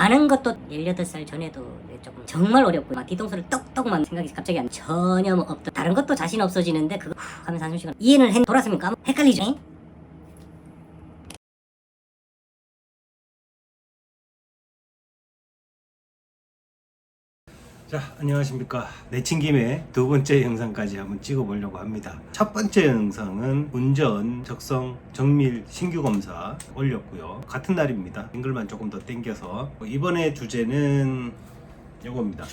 아는 것도 18살 전에도 조금 정말 어렵고 막 뒤통수를 떡떡만 생각이 갑자기 전혀 뭐 없다. 다른 것도 자신 없어지는데 그거 후 하면서 한숨 쉬고 이해는 돌았습니까? 헷갈리죠? 자, 안녕하십니까. 내친 김에 두 번째 영상까지 한번 찍어보려고 합니다. 첫 번째 영상은 운전, 적성, 정밀, 신규 검사 올렸고요. 같은 날입니다. 앵글만 조금 더 당겨서. 이번에 주제는 이겁니다.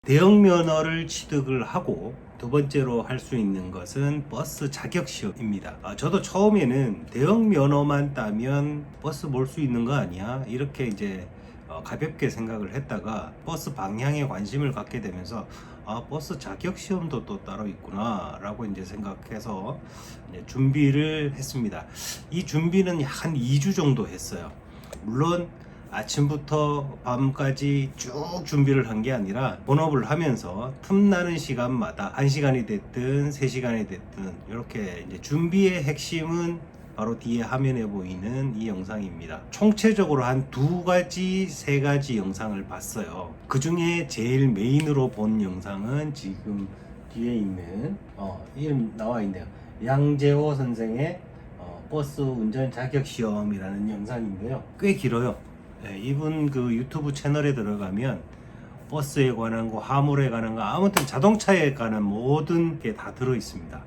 대형 면허를 취득을 하고 두 번째로 할 수 있는 것은 버스 자격 시험입니다. 저도 처음에는 대형 면허만 따면 버스 몰 수 있는 거 아니야? 이렇게 이제 가볍게 생각을 했다가 버스 방향에 관심을 갖게 되면서 버스 자격 시험도 또 따로 있구나 라고 이제 생각해서 이제 준비를 했습니다. 이 준비는 한 2주 정도 했어요. 물론 아침부터 밤까지 쭉 준비를 한 게 아니라 본업을 하면서 틈나는 시간마다 1시간이 됐든 3시간이 됐든 이렇게 이제 준비의 핵심은 바로 뒤에 화면에 보이는 이 영상입니다. 총체적으로 한 2가지, 3가지 영상을 봤어요. 그 중에 제일 메인으로 본 영상은 지금 뒤에 있는 이름 나와 있네요. 양재호 선생의 버스 운전 자격 시험이라는 영상인데요. 꽤 길어요. 네, 이분 그 유튜브 채널에 들어가면 버스에 관한 거, 화물에 관한 거, 아무튼 자동차에 관한 모든 게 다 들어 있습니다.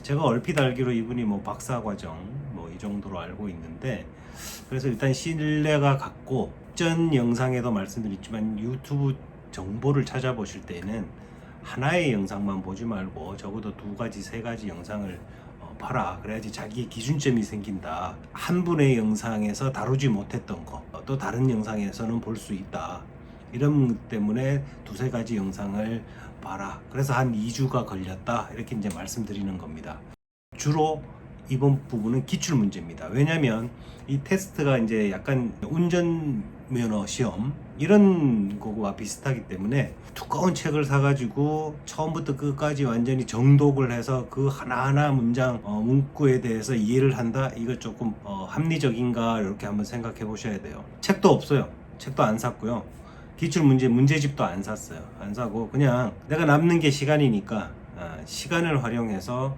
제가 얼핏 알기로 이분이 뭐 박사과정 뭐 이 정도로 알고 있는데, 그래서 일단 신뢰가 갔고, 전 영상에도 말씀드렸지만 유튜브 정보를 찾아보실 때는 하나의 영상만 보지 말고 적어도 2가지, 3가지 영상을 봐라. 그래야지 자기의 기준점이 생긴다. 한 분의 영상에서 다루지 못했던 거, 또 다른 영상에서는 볼 수 있다. 이런 것 때문에 2-3가지 영상을 봐라. 그래서 한 2주가 걸렸다. 이렇게 이제 말씀드리는 겁니다. 주로 이번 부분은 기출 문제입니다. 왜냐면 이 테스트가 이제 약간 운전면허 시험 이런 거와 비슷하기 때문에 두꺼운 책을 사가지고 처음부터 끝까지 완전히 정독을 해서 그 하나하나 문장 문구에 대해서 이해를 한다. 이거 조금 합리적인가 이렇게 한번 생각해 보셔야 돼요. 책도 없어요. 책도 안 샀고요. 기출 문제집도 안 샀어요. 안 사고 그냥 내가 남는 게 시간이니까 시간을 활용해서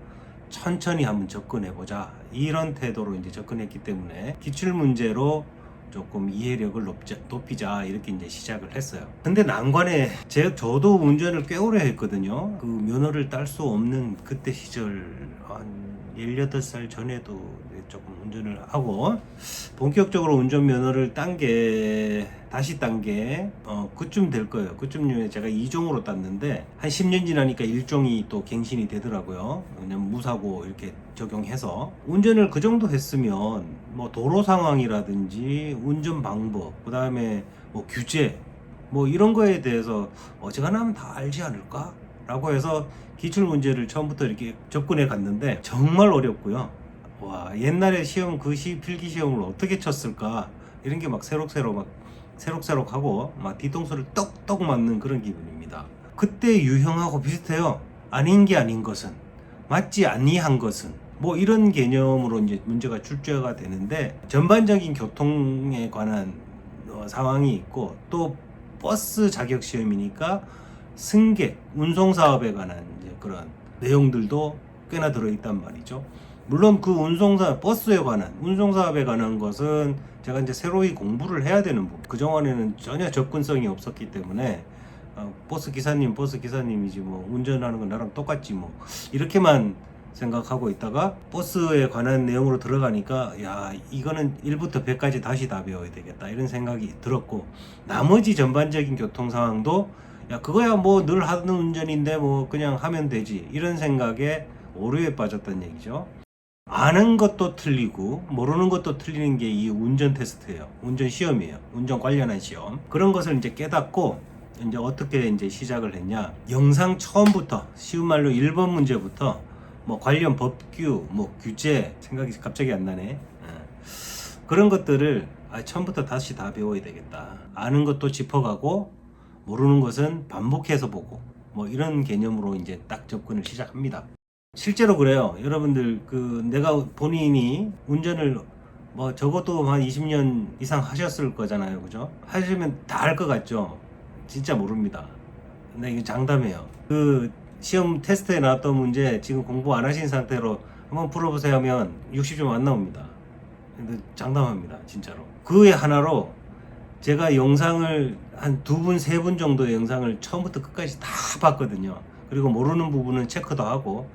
천천히 한번 접근해 보자, 이런 태도로 이제 접근했기 때문에 기출 문제로 조금 이해력을 높이자 이렇게 이제 시작을 했어요. 근데 난관에 저도 운전을 꽤 오래 했거든요. 그 면허를 딸 수 없는 그때 시절 한 18살 전에도 조금 운전을 하고 본격적으로 운전면허를 다시 딴 게 그쯤 될 거예요. 그쯤에 제가 2종으로 땄는데 한 10년 지나니까 1종이 또 갱신이 되더라고요. 그냥 무사고 이렇게 적용해서 운전을 그 정도 했으면 뭐 도로 상황이라든지 운전 방법, 그 다음에 뭐 규제 뭐 이런 거에 대해서 어지간하면 다 알지 않을까? 라고 해서 기출 문제를 처음부터 이렇게 접근해 갔는데 정말 어렵고요. 와, 옛날에 시험 필기 시험을 어떻게 쳤을까 이런 게 막 새록새록하고 막 뒤통수를 떡떡 맞는 그런 기분입니다. 그때 유형하고 비슷해요. 아닌 게 아닌 것은, 맞지 아니한 것은, 뭐 이런 개념으로 이제 문제가 출제가 되는데, 전반적인 교통에 관한 상황이 있고, 또 버스 자격 시험이니까 승객 운송 사업에 관한 이제 그런 내용들도 꽤나 들어있단 말이죠. 물론 그 버스에 관한 운송 사업에 관한 것은 제가 이제 새로이 공부를 해야 되는 부분. 그동안에는 전혀 접근성이 없었기 때문에 버스 기사님이지 뭐 운전하는 건 나랑 똑같지 뭐 이렇게만 생각하고 있다가 버스에 관한 내용으로 들어가니까 야, 이거는 1부터 100까지 다시 다 배워야 되겠다 이런 생각이 들었고, 나머지 전반적인 교통 상황도 야, 그거야 뭐 늘 하는 운전인데 뭐 그냥 하면 되지, 이런 생각에 오류에 빠졌다는 얘기죠. 아는 것도 틀리고 모르는 것도 틀리는 게 이 운전 테스트예요. 운전 시험이에요. 운전 관련한 시험. 그런 것을 이제 깨닫고 이제 어떻게 이제 시작을 했냐. 영상 처음부터 쉬운 말로 1번 문제부터 뭐 관련 법규, 뭐 규제, 생각이 갑자기 안 나네. 그런 것들을 처음부터 다시 다 배워야 되겠다. 아는 것도 짚어가고 모르는 것은 반복해서 보고 뭐 이런 개념으로 이제 딱 접근을 시작합니다. 실제로 그래요. 여러분들 내가 본인이 운전을 뭐 적어도 한 20년 이상 하셨을 거잖아요, 그죠? 하시면 다 알 것 같죠? 진짜 모릅니다. 근데 이게 장담해요. 그 시험 테스트에 나왔던 문제 지금 공부 안 하신 상태로 한번 풀어보세요 하면 60점 안 나옵니다. 근데 장담합니다, 진짜로. 그의 하나로 제가 영상을 한 2분, 3분 정도의 영상을 처음부터 끝까지 다 봤거든요. 그리고 모르는 부분은 체크도 하고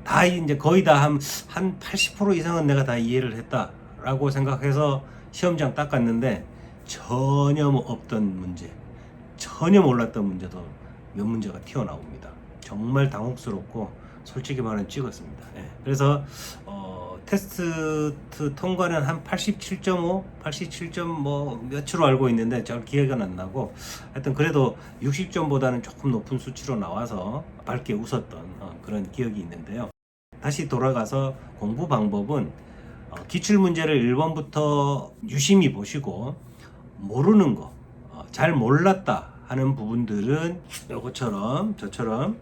다 이제 거의 다 한 80% 이상은 내가 다 이해를 했다라고 생각해서 시험장 딱 갔는데 전혀 없던 문제, 전혀 몰랐던 문제도 몇 문제가 튀어나옵니다. 정말 당혹스럽고 솔직히 말하면 찍었습니다. 예. 그래서 테스트 통과는 한 87.5, 87점 뭐 몇으로 알고 있는데 잘 기억은 안 나고, 하여튼 그래도 60점보다는 조금 높은 수치로 나와서 밝게 웃었던 그런 기억이 있는데요. 다시 돌아가서 공부 방법은 기출 문제를 1번부터 유심히 보시고 모르는 거, 잘 몰랐다 하는 부분들은 요거처럼 저처럼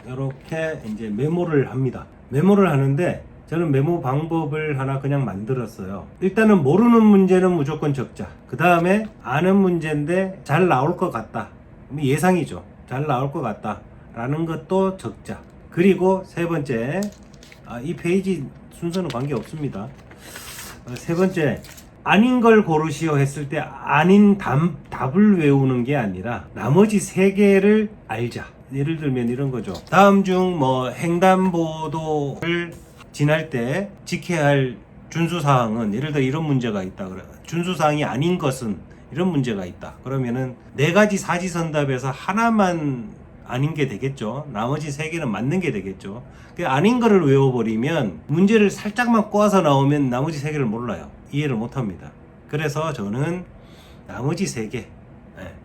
이렇게 이제 메모를 합니다. 메모를 하는데 저는 메모 방법을 하나 그냥 만들었어요. 일단은 모르는 문제는 무조건 적자. 그 다음에 아는 문제인데 잘 나올 것 같다, 예상이죠. 잘 나올 것 같다 라는 것도 적자. 그리고 세 번째, 이 페이지 순서는 관계없습니다. 세 번째, 아닌 걸 고르시오 했을 때 아닌 답을 외우는 게 아니라 나머지 세 개를 알자. 예를 들면 이런 거죠. 다음 중 뭐 횡단보도를 지날 때 지켜야 할 준수사항은, 예를 들어 이런 문제가 있다 그래. 준수사항이 아닌 것은 이런 문제가 있다. 그러면은 네 가지 사지선답에서 하나만 아닌 게 되겠죠. 나머지 세 개는 맞는 게 되겠죠. 그 아닌 거를 외워버리면 문제를 살짝만 꼬아서 나오면 나머지 세 개를 몰라요. 이해를 못 합니다. 그래서 저는 나머지 세 개,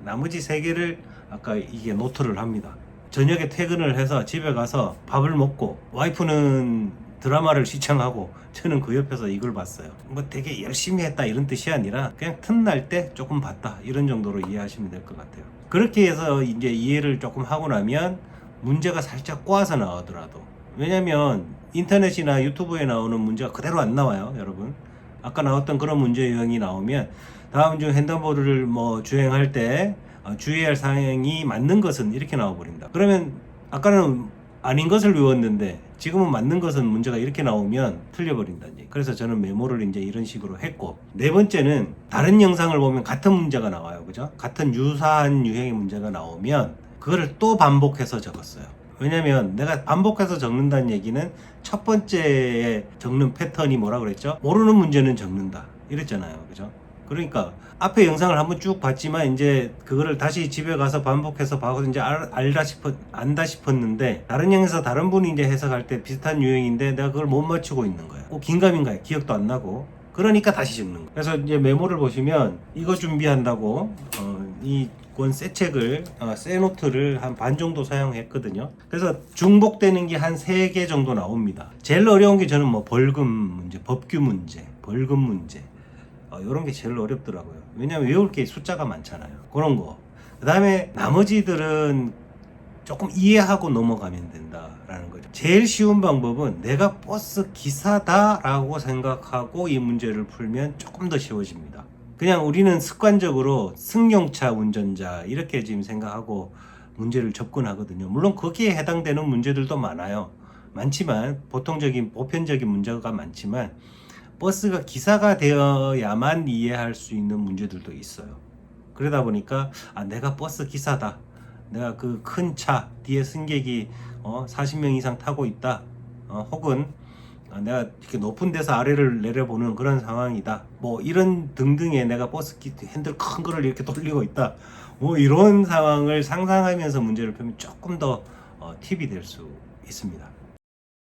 나머지 세 개를 아까 이게 노트를 합니다. 저녁에 퇴근을 해서 집에 가서 밥을 먹고 와이프는 드라마를 시청하고 저는 그 옆에서 이걸 봤어요. 뭐 되게 열심히 했다 이런 뜻이 아니라 그냥 틈날 때 조금 봤다 이런 정도로 이해하시면 될 것 같아요. 그렇게 해서 이제 이해를 조금 하고 나면 문제가 살짝 꼬아서 나오더라도, 왜냐면 인터넷이나 유튜브에 나오는 문제가 그대로 안 나와요, 여러분. 아까 나왔던 그런 문제 유형이 나오면 다음 중 횡단보도를 뭐 주행할 때 주의할 사항이 맞는 것은 이렇게 나와버린다. 그러면 아까는 아닌 것을 외웠는데 지금은 맞는 것은 문제가 이렇게 나오면 틀려버린다는 얘기. 그래서 저는 메모를 이제 이런 식으로 했고, 네 번째는 다른 영상을 보면 같은 문제가 나와요, 그죠? 같은 유사한 유형의 문제가 나오면 그거를 또 반복해서 적었어요. 왜냐면 내가 반복해서 적는다는 얘기는 첫 번째에 적는 패턴이 뭐라 그랬죠? 모르는 문제는 적는다 이랬잖아요, 그죠? 그러니까 앞에 영상을 한번 쭉 봤지만 이제 그거를 다시 집에 가서 반복해서 봐서 이제 안다 싶었는데 다른 영상에서 다른 분이 이제 해석할 때 비슷한 유형인데 내가 그걸 못 맞추고 있는 거야. 긴가민가해. 기억도 안 나고. 그러니까 다시 적는 거야. 그래서 이제 메모를 보시면 이거 준비한다고 이권 새 책을 새 노트를 한 반 정도 사용했거든요. 그래서 중복되는 게 한 3개 정도 나옵니다. 제일 어려운 게 저는 뭐 벌금 문제, 법규 문제, 벌금 문제, 이런 게 제일 어렵더라고요. 왜냐면 외울 게 숫자가 많잖아요. 그런 거. 그 다음에 나머지들은 조금 이해하고 넘어가면 된다라는 거죠. 제일 쉬운 방법은 내가 버스 기사다라고 생각하고 이 문제를 풀면 조금 더 쉬워집니다. 그냥 우리는 습관적으로 승용차 운전자 이렇게 지금 생각하고 문제를 접근하거든요. 물론 거기에 해당되는 문제들도 많지만 보편적인 문제가 많지만 버스가 기사가 되어야만 이해할 수 있는 문제들도 있어요. 그러다 보니까 내가 버스 기사다, 내가 그 큰 차 뒤에 승객이 40명 이상 타고 있다, 혹은 내가 이렇게 높은 데서 아래를 내려보는 그런 상황이다, 뭐 이런 등등의 내가 버스 핸들 큰 거를 이렇게 돌리고 있다, 뭐 이런 상황을 상상하면서 문제를 풀면 조금 더 팁이 될 수 있습니다.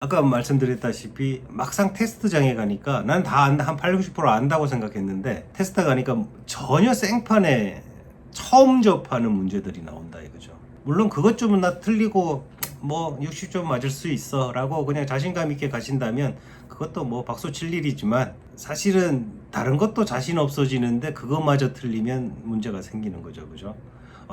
아까 말씀드렸다시피 막상 테스트장에 가니까 난 다 안다, 한 80~90% 안다고 생각했는데 테스트 가니까 전혀 생판에 처음 접하는 문제들이 나온다 이거죠. 물론 그것 좀은 나 틀리고 뭐 60점 맞을 수 있어 라고 그냥 자신감 있게 가신다면 그것도 뭐 박수 칠 일이지만, 사실은 다른 것도 자신 없어지는데 그것마저 틀리면 문제가 생기는 거죠, 그죠?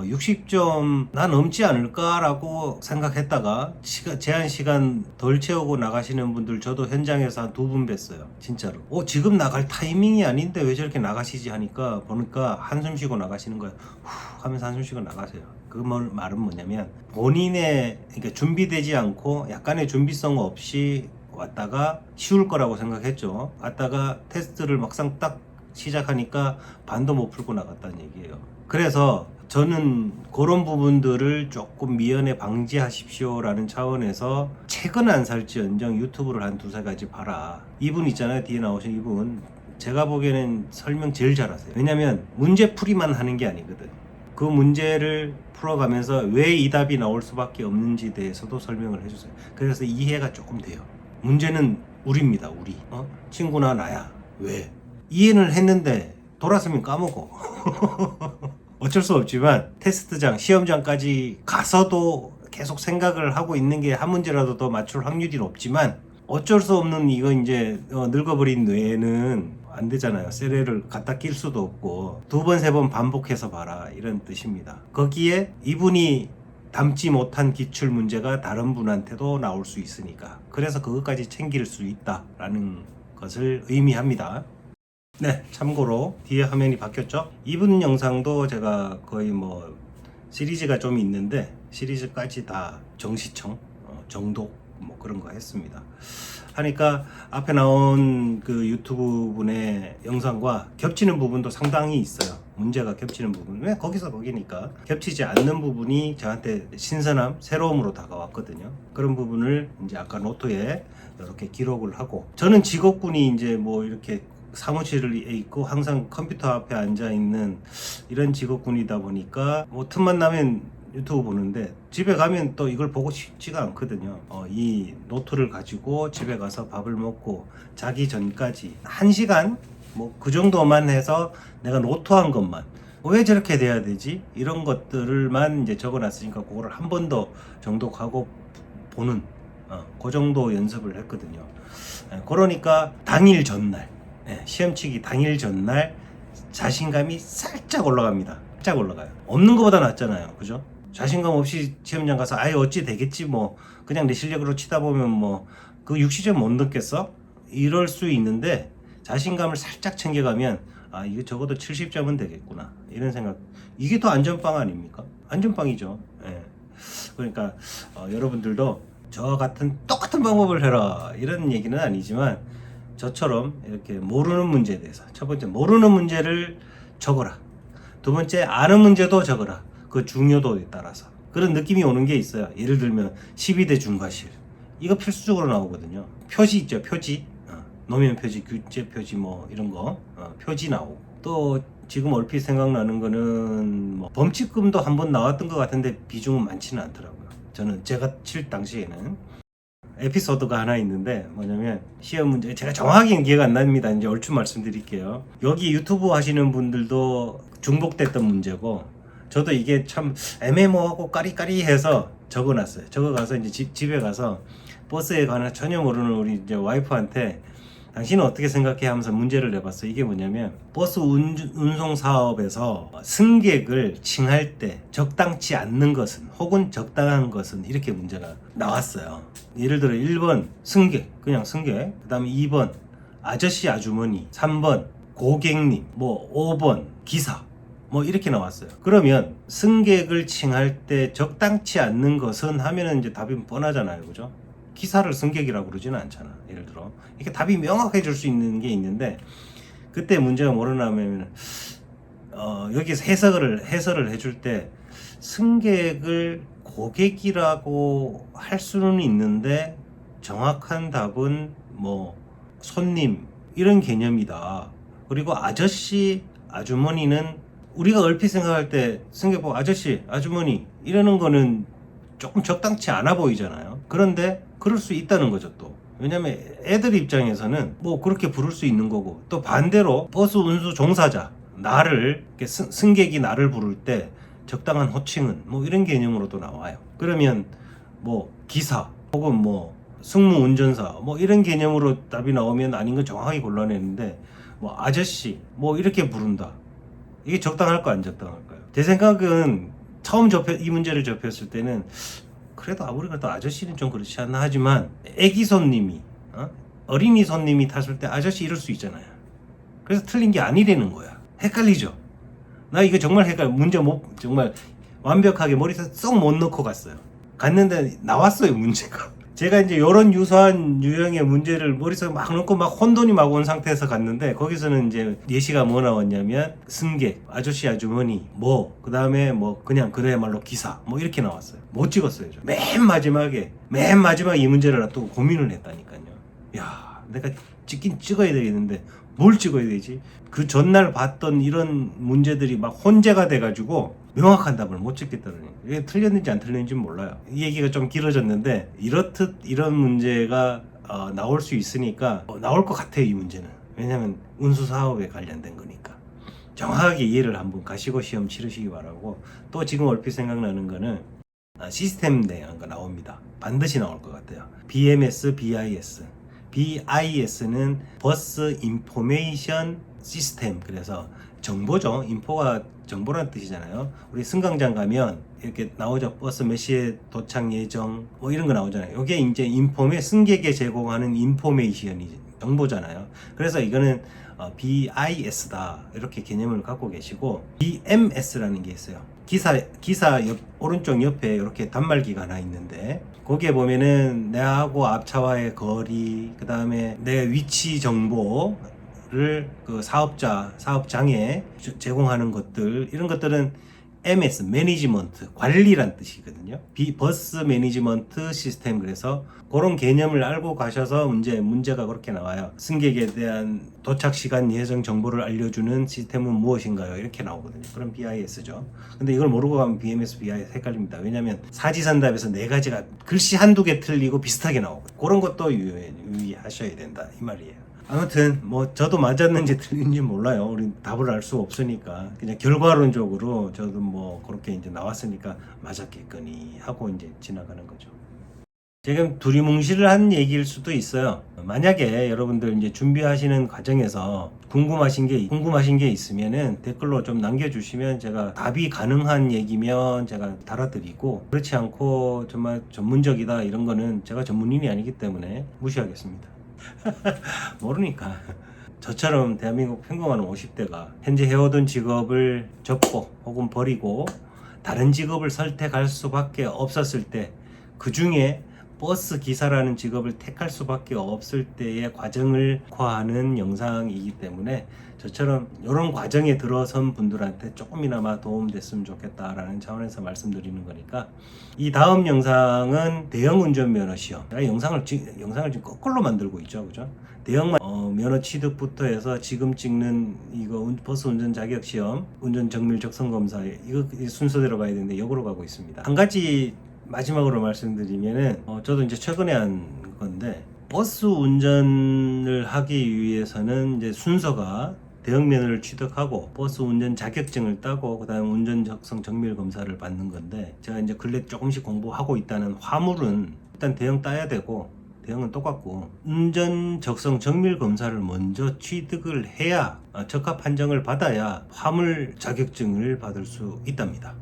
60점 나 넘지 않을까라고 생각했다가 제한 시간 덜 채우고 나가시는 분들 저도 현장에서 한 2분 뵀어요. 진짜로. 지금 나갈 타이밍이 아닌데 왜 저렇게 나가시지 하니까 보니까 한숨 쉬고 나가시는 거예요. 후 하면서 한숨 쉬고 나가세요. 그 말은 뭐냐면 본인의 그러니까 준비되지 않고 약간의 준비성 없이 왔다가 쉬울 거라고 생각했죠. 왔다가 테스트를 막상 딱 시작하니까 반도 못 풀고 나갔다는 얘기예요. 그래서 저는 그런 부분들을 조금 미연에 방지하십시오라는 차원에서 책은 안 살지언정 유튜브를 한 2-3가지 봐라. 이분 있잖아요. 뒤에 나오신 이분. 제가 보기에는 설명 제일 잘하세요. 왜냐면 문제풀이만 하는 게 아니거든. 그 문제를 풀어가면서 왜 이 답이 나올 수밖에 없는지에 대해서도 설명을 해주세요. 그래서 이해가 조금 돼요. 문제는 우리입니다. 우리. 친구나 나야. 왜? 이해는 했는데 돌아서면 까먹어. 어쩔 수 없지만 테스트장, 시험장까지 가서도 계속 생각을 하고 있는 게 한 문제라도 더 맞출 확률이 높지만 어쩔 수 없는 이거 이제 늙어버린 뇌는 안 되잖아요. 세례를 갖다 낄 수도 없고 2번, 3번 반복해서 봐라 이런 뜻입니다. 거기에 이분이 담지 못한 기출 문제가 다른 분한테도 나올 수 있으니까 그래서 그것까지 챙길 수 있다라는 것을 의미합니다. 네, 참고로 뒤에 화면이 바뀌었죠. 이분 영상도 제가 거의 뭐 시리즈가 좀 있는데 시리즈까지 다 정시청, 정독 뭐 그런 거 했습니다. 하니까 앞에 나온 그 유튜브 분의 영상과 겹치는 부분도 상당히 있어요. 문제가 겹치는 부분. 왜 거기서 거기니까 겹치지 않는 부분이 저한테 신선함, 새로움으로 다가왔거든요. 그런 부분을 이제 아까 노트에 이렇게 기록을 하고 저는 직업군이 이제 뭐 이렇게 사무실에 있고 항상 컴퓨터 앞에 앉아 있는 이런 직업군이다 보니까 뭐 틈만 나면 유튜브 보는데 집에 가면 또 이걸 보고 싶지가 않거든요. 이 노트를 가지고 집에 가서 밥을 먹고 자기 전까지 1시간 뭐 그 정도만 해서 내가 노트한 것만 왜 저렇게 돼야 되지? 이런 것들을만 이제 적어놨으니까 그거를 한 번 더 정독하고 보는 그 정도 연습을 했거든요. 그러니까 당일 전날 시험 치기 당일 전날 자신감이 살짝 올라갑니다. 살짝 올라가요. 없는 것보다 낫잖아요. 그죠? 자신감 없이 시험장 가서 아예 어찌 되겠지 뭐 그냥 내 실력으로 치다 보면 뭐 그 60점 못 넣겠어? 이럴 수 있는데 자신감을 살짝 챙겨가면 아 이거 적어도 70점은 되겠구나 이런 생각. 이게 더 안전빵 아닙니까? 안전빵이죠. 그러니까 여러분들도 저와 같은 똑같은 방법을 해라 이런 얘기는 아니지만 저처럼 이렇게 모르는 문제에 대해서 첫 번째 모르는 문제를 적어라. 2번째 아는 문제도 적어라. 그 중요도에 따라서 그런 느낌이 오는 게 있어요. 예를 들면 12대 중과실 이거 필수적으로 나오거든요. 표지 있죠. 표지 노면 표지, 규제 표지 뭐 이런 거 표지 나오고 또 지금 얼핏 생각나는 거는 뭐 범칙금도 한번 나왔던 것 같은데 비중은 많지는 않더라고요. 저는 제가 칠 당시에는 에피소드가 하나 있는데 뭐냐면 시험 문제 제가 정확히는 기억 안 납니다. 이제 얼추 말씀드릴게요. 여기 유튜브 하시는 분들도 중복됐던 문제고 저도 이게 참 애매모호하고 까리까리해서 적어놨어요. 적어가서 이제 집에 가서 버스에 관한 전혀 모르는 우리 이제 와이프한테 당신은 어떻게 생각해 하면서 문제를 내봤어요. 이게 뭐냐면 버스 운송 사업에서 승객을 칭할 때 적당치 않는 것은 혹은 적당한 것은 이렇게 문제가 나왔어요. 예를 들어 1번 승객 그냥 승객 그 다음에 2번 아저씨 아주머니 3번 고객님 뭐 5번 기사 뭐 이렇게 나왔어요. 그러면 승객을 칭할 때 적당치 않는 것은 하면은 이제 답이 뻔하잖아요. 그죠? 기사를 승객이라고 그러지는 않잖아. 예를 들어 이렇게 답이 명확해질 수 있는 게 있는데 그때 문제가 뭐냐면 여기서 해설을 해줄 때 승객을 고객이라고 할 수는 있는데 정확한 답은 뭐 손님 이런 개념이다. 그리고 아저씨 아주머니는 우리가 얼핏 생각할 때 승객 보고 아저씨 아주머니 이러는 거는 조금 적당치 않아 보이잖아요. 그런데 그럴 수 있다는 거죠. 또 왜냐면 애들 입장에서는 뭐 그렇게 부를 수 있는 거고 또 반대로 버스 운수 종사자 나를 승객이 나를 부를 때 적당한 호칭은 뭐 이런 개념으로도 나와요. 그러면 뭐 기사 혹은 뭐 승무 운전사 뭐 이런 개념으로 답이 나오면 아닌 건 정확하게 골라내는데 뭐 아저씨 뭐 이렇게 부른다. 이게 적당할까 안 적당할까요? 제 생각은 처음 이 문제를 접했을 때는 그래도 아무리 그래도 아저씨는 좀 그렇지 않나 하지만 애기 손님이 어린이 손님이 탔을 때 아저씨 이럴 수 있잖아요. 그래서 틀린 게 아니라는 거야. 헷갈리죠. 나 이거 정말 문제 정말 완벽하게 머리에서 쏙 못 넣고 갔어요. 갔는데 나왔어요, 문제가. 제가 이제 이런 유사한 유형의 문제를 머릿속에 막 넣고 막 혼돈이 막 온 상태에서 갔는데, 거기서는 이제 예시가 뭐 나왔냐면 승객, 아저씨, 아주머니, 그 다음에 그냥 그야말로 기사, 이렇게 나왔어요. 못 찍었어요. 맨 마지막에 이 문제를 놔두고 고민을 했다니까요. 야, 내가 찍긴 찍어야 되겠는데 뭘 찍어야 되지? 그 전날 봤던 이런 문제들이 막 혼재가 돼가지고 명확한 답을 못 찍겠다더니, 이게 틀렸는지 안 틀렸는지는 몰라요. 이 얘기가 좀 길어졌는데, 이렇듯 이런 문제가 나올 수 있으니까 나올 것 같아요, 이 문제는. 왜냐면 운수 사업에 관련된 거니까. 정확하게 이해를 한번 가시고 시험 치르시기 바라고. 또 지금 얼핏 생각나는 거는 시스템 대한 거 나옵니다. 반드시 나올 것 같아요. BMS, BIS. BIS는 버스 인포메이션 시스템, 그래서 정보죠. 인포가 정보라는 뜻이잖아요. 우리 승강장 가면 이렇게 나오죠. 버스 몇 시에 도착 예정 이런 거 나오잖아요. 이게 이제 승객에 제공하는 인포메이션이 정보잖아요. 그래서 이거는 BIS다 이렇게 개념을 갖고 계시고, BMS라는 게 있어요. 기사 오른쪽 옆에 이렇게 단말기가 하나 있는데, 거기에 보면은 내하고 앞차와의 거리, 그 다음에 내 위치 정보를 그 사업장에 제공하는 것들, 이런 것들은 MS, 매니지먼트, 관리란 뜻이거든요. 버스 매니지먼트 시스템. 그래서 그런 개념을 알고 가셔서 문제가 그렇게 나와요. 승객에 대한 도착 시간 예정 정보를 알려주는 시스템은 무엇인가요? 이렇게 나오거든요. 그럼 BIS죠. 근데 이걸 모르고 가면 BMS, BIS 헷갈립니다. 왜냐면 사지선답에서 네 가지가 글씨 한두 개 틀리고 비슷하게 나오거든요. 그런 것도 유의하셔야 된다, 이 말이에요. 아무튼 저도 맞았는지 틀린지 몰라요. 우리 답을 알 수 없으니까 그냥 결과론적으로 저도 그렇게 이제 나왔으니까 맞았겠거니 하고 이제 지나가는 거죠. 지금 두리뭉실을 한 얘기일 수도 있어요. 만약에 여러분들 이제 준비하시는 과정에서 궁금하신 게 있으면은 댓글로 좀 남겨주시면 제가 답이 가능한 얘기면 제가 달아드리고, 그렇지 않고 정말 전문적이다 이런 거는 제가 전문인이 아니기 때문에 무시하겠습니다. 모르니까. 저처럼 대한민국 평범한 50대가 현재 해오던 직업을 접고 혹은 버리고 다른 직업을 선택할 수밖에 없었을 때, 그 중에 버스 기사라는 직업을 택할 수밖에 없을 때의 과정을 과하는 영상이기 때문에, 저처럼 이런 과정에 들어선 분들한테 조금이나마 도움됐으면 좋겠다라는 차원에서 말씀드리는 거니까, 이 다음 영상은 대형 운전면허 시험. 제가 영상을 지금 거꾸로 만들고 있죠, 그죠? 대형 면허 취득부터 해서 지금 찍는 이거 버스 운전 자격 시험, 운전 정밀 적성 검사, 이거 순서대로 가야 되는데 역으로 가고 있습니다. 한 가지 마지막으로 말씀드리면은, 저도 이제 최근에 한 건데, 버스 운전을 하기 위해서는 이제 순서가 대형 면허를 취득하고 버스 운전 자격증을 따고 그다음 운전 적성 정밀 검사를 받는 건데, 제가 이제 근래 조금씩 공부하고 있다는 화물은 일단 대형 따야 되고, 대형은 똑같고, 운전 적성 정밀 검사를 먼저 취득을 해야 적합 판정을 받아야 화물 자격증을 받을 수 있답니다.